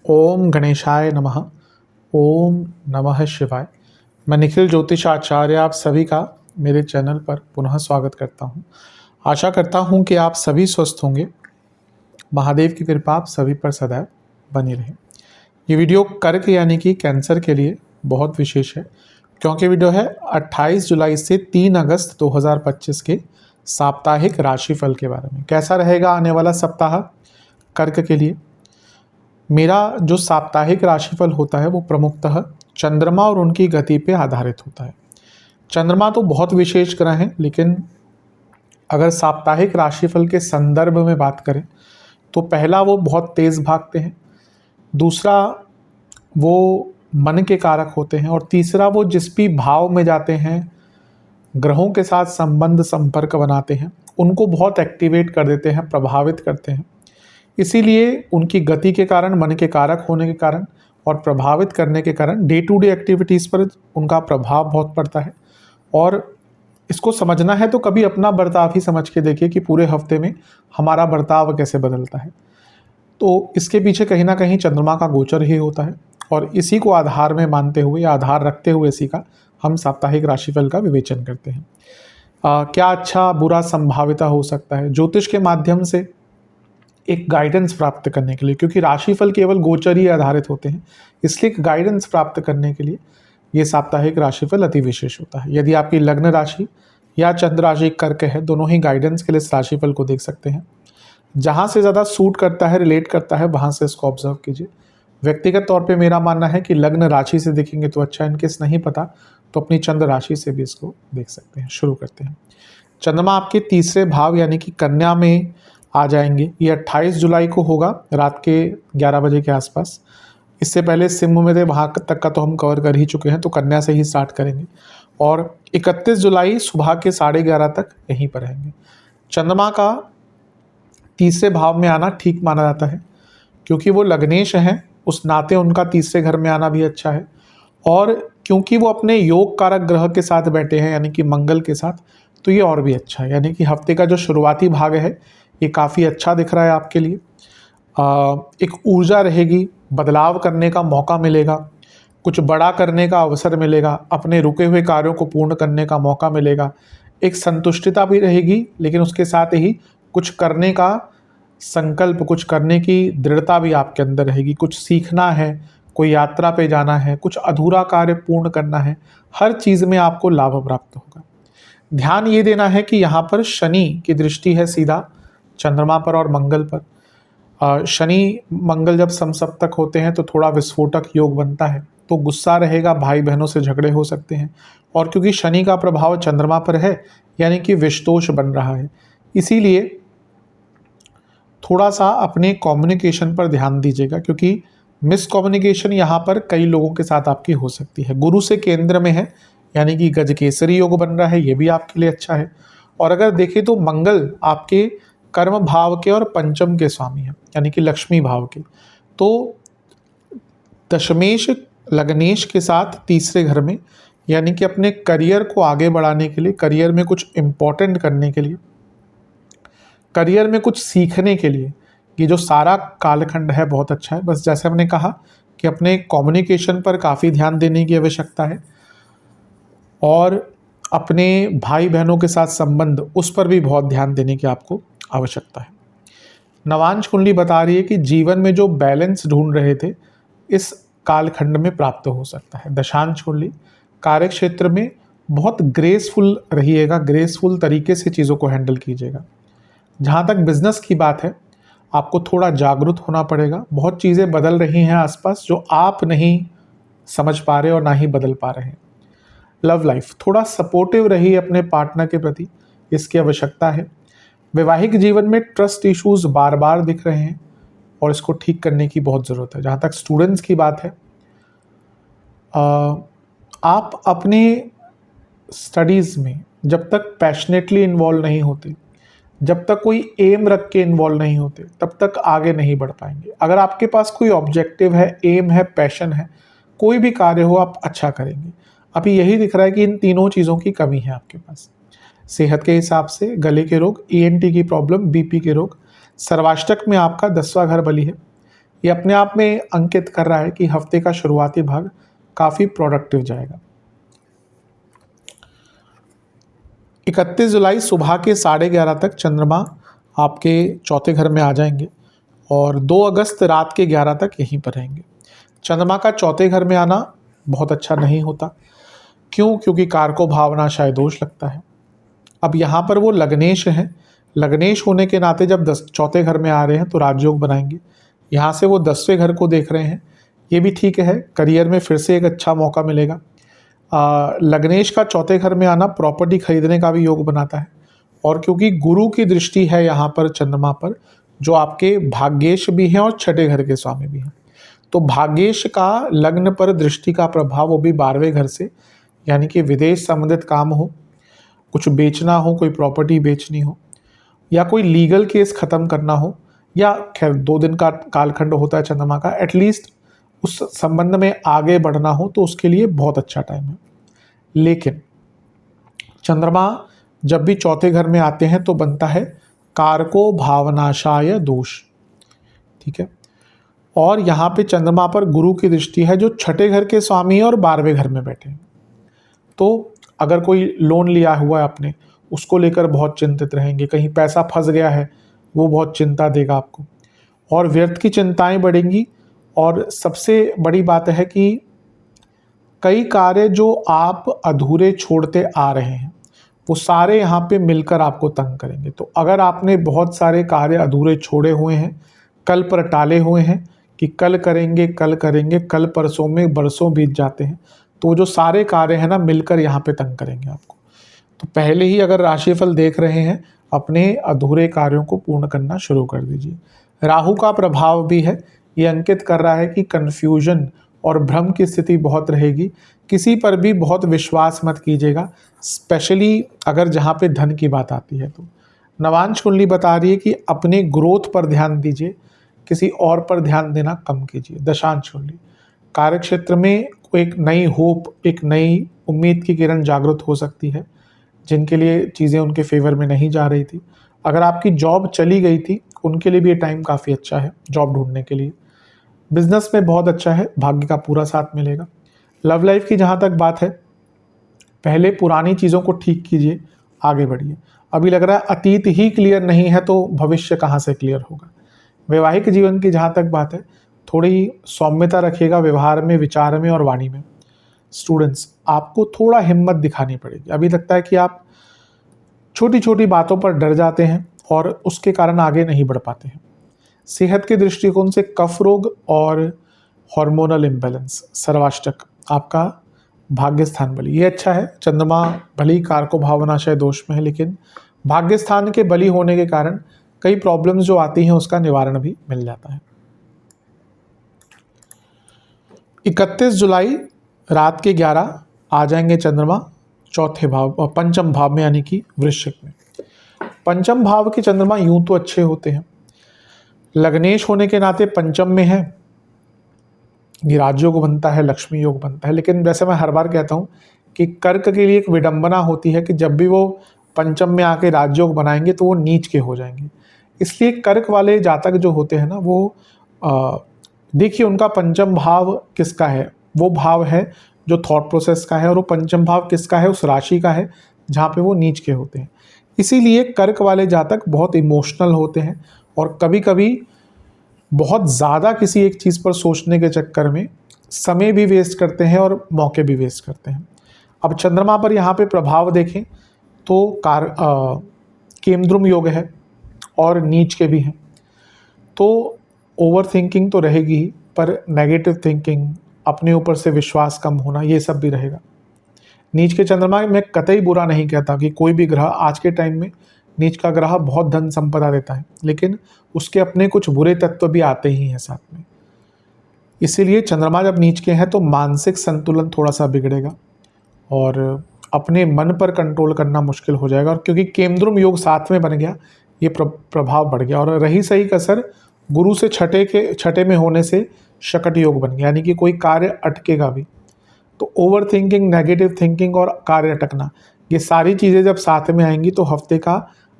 ओम गणेशाय नमः। ओम नमः शिवाय। मैं निखिल ज्योतिष आचार्य आप सभी का मेरे चैनल पर पुनः स्वागत करता हूं। आशा करता हूं कि आप सभी स्वस्थ होंगे। महादेव की कृपा आप सभी पर सदैव बनी रहे। ये वीडियो कर्क यानी कि कैंसर के लिए बहुत विशेष है, क्योंकि वीडियो है 28 जुलाई से 3 अगस्त 2025 के साप्ताहिक राशिफल के बारे में। कैसा रहेगा आने वाला सप्ताह कर्क के लिए। मेरा जो साप्ताहिक राशिफल होता है वो प्रमुखतः चंद्रमा और उनकी गति पे आधारित होता है। चंद्रमा तो बहुत विशेष ग्रह हैं, लेकिन अगर साप्ताहिक राशिफल के संदर्भ में बात करें तो पहला वो बहुत तेज़ भागते हैं, दूसरा वो मन के कारक होते हैं, और तीसरा वो जिस भी भाव में जाते हैं, ग्रहों के साथ संबंध संपर्क बनाते हैं, उनको बहुत एक्टिवेट कर देते हैं, प्रभावित करते हैं। इसीलिए उनकी गति के कारण, मन के कारक होने के कारण और प्रभावित करने के कारण डे टू डे एक्टिविटीज़ पर उनका प्रभाव बहुत पड़ता है। और इसको समझना है तो कभी अपना बर्ताव ही समझ के देखिए कि पूरे हफ्ते में हमारा बर्ताव कैसे बदलता है। तो इसके पीछे कहीं ना कहीं चंद्रमा का गोचर ही होता है, और इसी को आधार में मानते हुए या आधार रखते हुए इसी का हम साप्ताहिक राशिफल का विवेचन करते हैं। क्या अच्छा बुरा संभाविता हो सकता है ज्योतिष के माध्यम से एक गाइडेंस प्राप्त करने के लिए, क्योंकि राशिफल केवल गोचर ही आधारित होते हैं, इसलिए गाइडेंस प्राप्त करने के लिए ये साप्ताहिक राशिफल अति विशेष होता है। यदि आपकी लग्न राशि या चंद्र राशि कर्क है, दोनों ही गाइडेंस के लिए इस राशिफल को देख सकते हैं। जहाँ से ज़्यादा सूट करता है, रिलेट करता है, वहाँ से इसको ऑब्जर्व कीजिए। व्यक्तिगत तौर पे मेरा मानना है कि लग्न राशि से देखेंगे तो अच्छा, इनकेस नहीं पता तो अपनी चंद्र राशि से भी इसको देख सकते हैं। शुरू करते हैं। चंद्रमा आपके तीसरे भाव यानी कि कन्या में आ जाएंगे। ये 28 जुलाई को होगा रात के 11 बजे के आसपास। इससे पहले सिंह में थे, वहाँ तक का तो हम कवर कर ही चुके हैं, तो कन्या से ही स्टार्ट करेंगे। और 31 जुलाई सुबह के 11:30 तक यहीं पर रहेंगे। चंद्रमा का तीसरे भाव में आना ठीक माना जाता है, क्योंकि वो लग्नेश हैं, उस नाते उनका तीसरे घर में आना भी अच्छा है। और क्योंकि वो अपने योग कारक ग्रह के साथ बैठे हैं यानी कि मंगल के साथ, तो ये और भी अच्छा है। यानी कि हफ्ते का जो शुरुआती भाग है ये काफ़ी अच्छा दिख रहा है आपके लिए। एक ऊर्जा रहेगी, बदलाव करने का मौका मिलेगा, कुछ बड़ा करने का अवसर मिलेगा, अपने रुके हुए कार्यों को पूर्ण करने का मौका मिलेगा। एक संतुष्टिता भी रहेगी, लेकिन उसके साथ ही कुछ करने का संकल्प, कुछ करने की दृढ़ता भी आपके अंदर रहेगी। कुछ सीखना है, कोई यात्रा पे जाना है, कुछ अधूरा कार्य पूर्ण करना है, हर चीज़ में आपको लाभ प्राप्त होगा। ध्यान ये देना है कि यहाँ पर शनि की दृष्टि है सीधा चंद्रमा पर और मंगल पर। शनि मंगल जब समसप्तक होते हैं तो थोड़ा विस्फोटक योग बनता है, तो गुस्सा रहेगा, भाई बहनों से झगड़े हो सकते हैं। और क्योंकि शनि का प्रभाव चंद्रमा पर है यानी कि विषदोष बन रहा है, इसीलिए थोड़ा सा अपने कम्युनिकेशन पर ध्यान दीजिएगा, क्योंकि मिसकम्युनिकेशन यहाँ पर कई लोगों के साथ आपकी हो सकती है। गुरु से केंद्र में है यानी कि गजकेसरी योग बन रहा है, ये भी आपके लिए अच्छा है। और अगर देखें तो मंगल आपके कर्म भाव के और पंचम के स्वामी हैं यानी कि लक्ष्मी भाव के, तो दशमेश लग्नेश के साथ तीसरे घर में, यानी कि अपने करियर को आगे बढ़ाने के लिए, करियर में कुछ इम्पोर्टेंट करने के लिए, करियर में कुछ सीखने के लिए ये जो सारा कालखंड है बहुत अच्छा है। बस जैसे हमने कहा कि अपने कम्युनिकेशन पर काफ़ी ध्यान देने की आवश्यकता है, और अपने भाई बहनों के साथ संबंध, उस पर भी बहुत ध्यान देने की आपको आवश्यकता है। नवांश कुंडली बता रही है कि जीवन में जो बैलेंस ढूंढ रहे थे इस कालखंड में प्राप्त हो सकता है। दशांश कुंडली कार्य क्षेत्र में बहुत ग्रेसफुल रहिएगा, ग्रेसफुल तरीके से चीज़ों को हैंडल कीजिएगा। जहाँ तक बिजनेस की बात है, आपको थोड़ा जागरूक होना पड़ेगा। बहुत चीज़ें बदल रही हैं आसपास जो आप नहीं समझ पा रहे और ना ही बदल पा रहे हैं। लव लाइफ थोड़ा सपोर्टिव रहिए अपने पार्टनर के प्रति, इसकी आवश्यकता है। वैवाहिक जीवन में ट्रस्ट इश्यूज बार बार दिख रहे हैं और इसको ठीक करने की बहुत ज़रूरत है। जहाँ तक स्टूडेंट्स की बात है, आप अपने स्टडीज़ में जब तक पैशनेटली इन्वॉल्व नहीं होते, जब तक कोई एम रख के इन्वॉल्व नहीं होते, तब तक आगे नहीं बढ़ पाएंगे। अगर आपके पास कोई ऑब्जेक्टिव है, एम है, पैशन है, कोई भी कार्य हो आप अच्छा करेंगे। अभी यही दिख रहा है कि इन तीनों चीज़ों की कमी है आपके पास। सेहत के हिसाब से गले के रोग, ईएनटी की प्रॉब्लम, बीपी के रोग, सर्वाष्टक में आपका 10वां घर बली है। ये अपने आप में अंकित कर रहा है कि हफ्ते का शुरुआती भाग काफ़ी प्रोडक्टिव जाएगा। 31 जुलाई सुबह के 11:30 तक चंद्रमा आपके चौथे घर में आ जाएंगे और 2 अगस्त रात के 11 तक यहीं पर रहेंगे। चंद्रमा का चौथे घर में आना बहुत अच्छा नहीं होता। क्यों? क्योंकि कारको भावनाशय दोष लगता है। अब यहाँ पर वो लग्नेश हैं, लग्नेश होने के नाते जब चौथे घर में आ रहे हैं तो राजयोग बनाएंगे। यहाँ से वो 10वें घर को देख रहे हैं, ये भी ठीक है, करियर में फिर से एक अच्छा मौका मिलेगा। लग्नेश का चौथे घर में आना प्रॉपर्टी खरीदने का भी योग बनाता है और क्योंकि गुरु की दृष्टि है यहाँ पर चंद्रमा पर, जो आपके भाग्येश भी हैं और छठे घर के स्वामी भी हैं, तो भाग्येश का लग्न पर दृष्टि का प्रभाव वो भी 12वें घर से, यानी कि विदेश संबंधित काम हो, कुछ बेचना हो, कोई प्रॉपर्टी बेचनी हो या कोई लीगल केस ख़त्म करना हो, या खैर 2 दिन का कालखंड होता है चंद्रमा का, एटलीस्ट उस संबंध में आगे बढ़ना हो तो उसके लिए बहुत अच्छा टाइम है। लेकिन चंद्रमा जब भी चौथे घर में आते हैं तो बनता है कारको भावनाशाय दोष, ठीक है। और यहाँ पे चंद्रमा पर गुरु की दृष्टि है जो छठे घर के स्वामी है और 12वें घर में बैठे हैं। तो अगर कोई लोन लिया हुआ है आपने, उसको लेकर बहुत चिंतित रहेंगे, कहीं पैसा फंस गया है वो बहुत चिंता देगा आपको और व्यर्थ की चिंताएं बढ़ेंगी। और सबसे बड़ी बात है कि कई कार्य जो आप अधूरे छोड़ते आ रहे हैं वो सारे यहाँ पे मिलकर आपको तंग करेंगे। तो अगर आपने बहुत सारे कार्य अधूरे छोड़े हुए हैं, कल पर टाले हुए हैं कि कल करेंगे कल करेंगे, कल परसों में बरसों बीत जाते हैं, तो जो सारे कार्य हैं ना मिलकर यहाँ पे तंग करेंगे आपको। तो पहले ही अगर राशिफल देख रहे हैं, अपने अधूरे कार्यों को पूर्ण करना शुरू कर दीजिए। राहु का प्रभाव भी है, ये अंकित कर रहा है कि कन्फ्यूजन और भ्रम की स्थिति बहुत रहेगी। किसी पर भी बहुत विश्वास मत कीजिएगा, स्पेशली अगर जहाँ पे धन की बात आती है। तो नवांश कुंडली बता रही है कि अपने ग्रोथ पर ध्यान दीजिए, किसी और पर ध्यान देना कम कीजिए। दशांश कुंडली कार्य क्षेत्र में एक नई होप, एक नई उम्मीद की किरण जागृत हो सकती है, जिनके लिए चीज़ें उनके फेवर में नहीं जा रही थी। अगर आपकी जॉब चली गई थी उनके लिए भी ये टाइम काफ़ी अच्छा है जॉब ढूंढने के लिए। बिजनेस में बहुत अच्छा है, भाग्य का पूरा साथ मिलेगा। लव लाइफ की जहाँ तक बात है, पहले पुरानी चीज़ों को ठीक कीजिए, आगे बढ़िए। अभी लग रहा है अतीत ही क्लियर नहीं है तो भविष्य कहाँ से क्लियर होगा। वैवाहिक जीवन की जहाँ तक बात है, थोड़ी सौम्यता रखिएगा व्यवहार में, विचार में और वाणी में। स्टूडेंट्स, आपको थोड़ा हिम्मत दिखानी पड़ेगी। अभी लगता है कि आप छोटी छोटी बातों पर डर जाते हैं और उसके कारण आगे नहीं बढ़ पाते हैं। सेहत के दृष्टिकोण से कफ रोग और हार्मोनल इम्बैलेंस, सर्वाष्टक आपका भाग्य स्थान बली, ये अच्छा है। चंद्रमा भले ही कारको भावनाशय दोष में है, लेकिन भाग्य स्थान के बली होने के कारण कई प्रॉब्लम्स जो आती हैं उसका निवारण भी मिल जाता है। 31 जुलाई रात के 11 आ जाएंगे चंद्रमा चौथे भाव, पंचम भाव में, यानी कि वृश्चिक में। पंचम भाव के चंद्रमा यूं तो अच्छे होते हैं, लग्नेश होने के नाते पंचम में है, ये राजयोग बनता है, लक्ष्मी योग बनता है। लेकिन जैसे मैं हर बार कहता हूँ कि कर्क के लिए एक विडंबना होती है कि जब भी वो पंचम में आके राजयोग बनाएंगे तो वो नीच के हो जाएंगे। इसलिए कर्क वाले जातक जो होते हैं ना, वो देखिए उनका पंचम भाव किसका है, वो भाव है जो थॉट प्रोसेस का है, और वो पंचम भाव किसका है, उस राशि का है जहाँ पे वो नीच के होते हैं। इसीलिए कर्क वाले जातक बहुत इमोशनल होते हैं और कभी कभी बहुत ज़्यादा किसी एक चीज़ पर सोचने के चक्कर में समय भी वेस्ट करते हैं और मौके भी वेस्ट करते हैं। अब चंद्रमा पर यहाँ पे प्रभाव देखें तो केमद्रुम योग है और नीच के भी हैं, तो ओवर थिंकिंग तो रहेगी ही, पर नेगेटिव थिंकिंग, अपने ऊपर से विश्वास कम होना, ये सब भी रहेगा। नीच के चंद्रमा में कतई बुरा नहीं कहता कि कोई भी ग्रह आज के टाइम में, नीच का ग्रह बहुत धन संपदा देता है, लेकिन उसके अपने कुछ बुरे तत्व भी आते ही हैं साथ में। इसीलिए चंद्रमा जब नीच के हैं तो मानसिक संतुलन थोड़ा सा बिगड़ेगा और अपने मन पर कंट्रोल करना मुश्किल हो जाएगा। और क्योंकि केमद्रुम योग साथ में बन गया, ये प्रभाव बढ़ गया। और रही सही कसर गुरु से छठे में होने से शकट योग बन गया, यानी कि कोई कार्य अटकेगा भी। तो ओवर थिंकिंग, नेगेटिव थिंकिंग और कार्य अटकना, ये सारी चीज़ें जब साथ में आएंगी तो हफ्ते का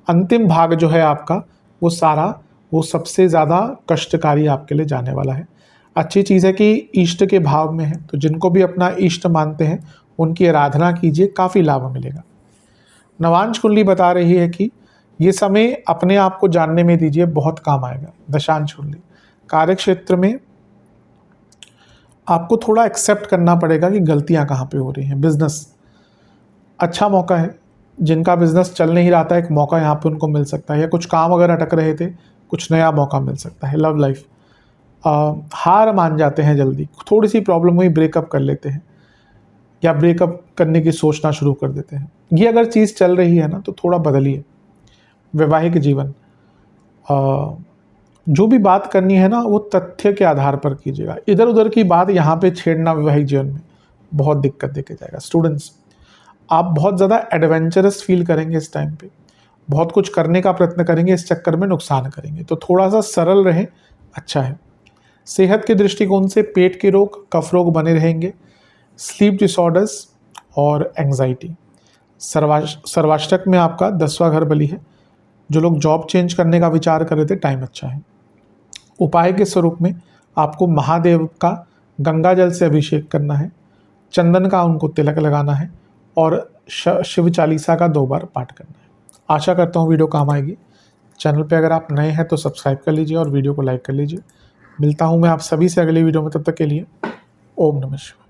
अंतिम भाग जो है आपका, वो सारा वो सबसे ज़्यादा कष्टकारी आपके लिए जाने वाला है। अच्छी चीज़ है कि इष्ट के भाव में है, तो जिनको भी अपना इष्ट मानते हैं उनकी आराधना कीजिए, काफ़ी लाभ मिलेगा। नवांश कुंडली बता रही है कि ये समय अपने आप को जानने में दीजिए, बहुत काम आएगा। दशांश कुंडली कार्य क्षेत्र में आपको थोड़ा एक्सेप्ट करना पड़ेगा कि गलतियां कहाँ पे हो रही हैं। बिजनेस अच्छा मौका है, जिनका बिजनेस चल नहीं रहा था एक मौका यहाँ पे उनको मिल सकता है, या कुछ काम अगर अटक रहे थे कुछ नया मौका मिल सकता है। लव लाइफ हार मान जाते हैं जल्दी, थोड़ी सी प्रॉब्लम हुई ब्रेकअप कर लेते हैं या ब्रेकअप करने की सोचना शुरू कर देते हैं। ये अगर चीज़ चल रही है ना तो थोड़ा बदलिए। वैवाहिक जीवन जो भी बात करनी है ना वो तथ्य के आधार पर कीजिएगा। इधर उधर की बात यहाँ पे छेड़ना वैवाहिक जीवन में बहुत दिक्कत देके जाएगा। स्टूडेंट्स, आप बहुत ज़्यादा एडवेंचरस फील करेंगे इस टाइम पे, बहुत कुछ करने का प्रयत्न करेंगे, इस चक्कर में नुकसान करेंगे, तो थोड़ा सा सरल रहें, अच्छा है। सेहत के दृष्टिकोण से पेट के रोग, कफ रोग बने रहेंगे, स्लीप डिसऑर्डर्स और एंग्जाइटी। सर्वाष्टक में आपका 10वां घर बली है। जो लोग जॉब चेंज करने का विचार कर रहे थे, टाइम अच्छा है। उपाय के स्वरूप में आपको महादेव का गंगा जल से अभिषेक करना है, चंदन का उनको तिलक लगाना है और शिव चालीसा का 2 बार पाठ करना है। आशा करता हूँ वीडियो काम आएगी। चैनल पे अगर आप नए हैं तो सब्सक्राइब कर लीजिए और वीडियो को लाइक कर लीजिए। मिलता हूँ मैं आप सभी से अगली वीडियो में, तब तक के लिए ओम नमः शिवाय।